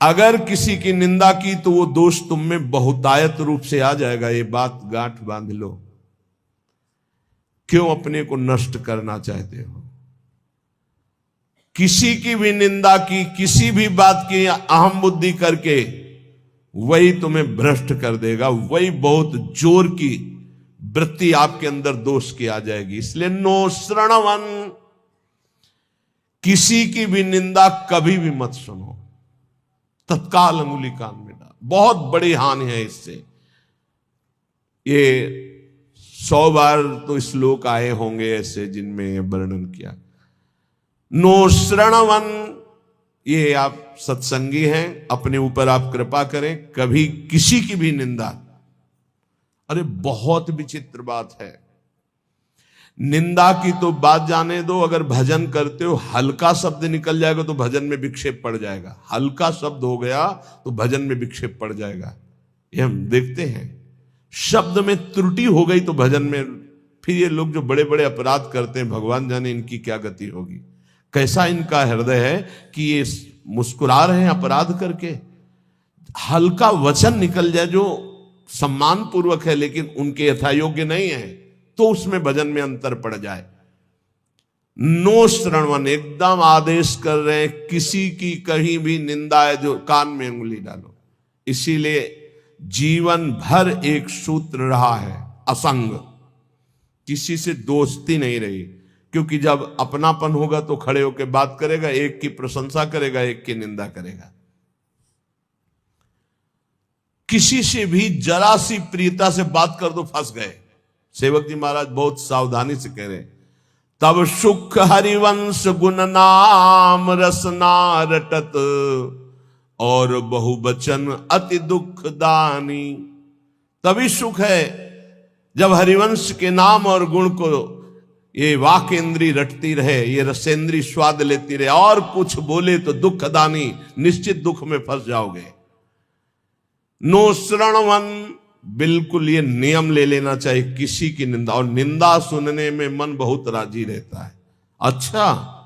अगर किसी की निंदा की तो वो दोष तुम में बहुतायत रूप से आ जाएगा। ये बात गांठ बांध लो। क्यों अपने को नष्ट करना चाहते हो? किसी की भी निंदा की, किसी भी बात की अहम बुद्धि करके, वही तुम्हें भ्रष्ट कर देगा। वही बहुत जोर की वृत्ति आपके अंदर दोष की आ जाएगी। इसलिए नो श्रवण, किसी की भी निंदा कभी भी मत सुनो, तत्काल अंगुली कान में डाल। बहुत बड़ी हानि है इससे। ये 100 बार तो श्लोक आए होंगे ऐसे जिनमें ये वर्णन किया। नो श्रवण, ये आप सत्संगी हैं, अपने ऊपर आप कृपा करें, कभी किसी की भी निंदा। अरे बहुत विचित्र बात है। निंदा की तो बात जाने दो, अगर भजन करते हो हल्का शब्द निकल जाएगा तो भजन में विक्षेप पड़ जाएगा। हल्का शब्द हो गया तो भजन में विक्षेप पड़ जाएगा। ये हम देखते हैं। शब्द में त्रुटि हो गई तो भजन में, फिर ये लोग जो बड़े बड़े अपराध करते हैं, भगवान जाने इनकी क्या गति होगी। कैसा इनका हृदय है कि ये मुस्कुरा रहे हैं अपराध करके। हल्का वचन निकल जाए जो सम्मान पूर्वक है लेकिन उनके यथायोग्य नहीं है, तो उसमें भजन में अंतर पड़ जाए। नो श्रवण, एकदम आदेश कर रहे हैं, किसी की कहीं भी निंदा है जो कान में उंगली डालो। इसीलिए जीवन भर एक सूत्र रहा है, असंग। किसी से दोस्ती नहीं रही, क्योंकि जब अपनापन होगा तो खड़े होकर बात करेगा, एक की प्रशंसा करेगा, एक की निंदा करेगा। किसी से भी जरा सी प्रियता से बात कर दो फंस गए। सेवक जी महाराज बहुत सावधानी से कह रहे, तब सुख हरिवंश गुण नाम रसना रटत, और बहुवचन अति दुख दानी। तभी सुख है जब हरिवंश के नाम और गुण को ये वाक इंद्री रटती रहे, ये रसेंद्री स्वाद लेती रहे, और कुछ बोले तो दुख दानी, निश्चित दुख में फंस जाओगे। नो श्रवण, बिल्कुल ये नियम ले लेना चाहिए किसी की निंदा। और निंदा सुनने में मन बहुत राजी रहता है, अच्छा,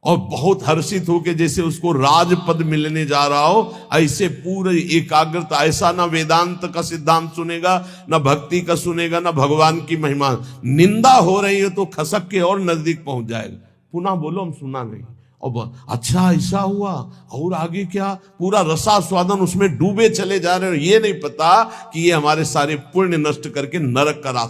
और बहुत हर्षित होकर जैसे उसको राजपद मिलने जा रहा हो, ऐसे पूरे एकाग्रता। ऐसा ना वेदांत का सिद्धांत सुनेगा, ना भक्ति का सुनेगा, ना भगवान की महिमा। निंदा हो रही है तो खसक के और नजदीक पहुंच जाएगा। पुनः बोलो, हम सुना नहीं, और अच्छा ऐसा हुआ, और आगे क्या, पूरा रसास्वादन उसमें डूबे चले जा रहे हो। ये नहीं पता कि ये हमारे सारे पुण्य नष्ट करके नरक का रास्ता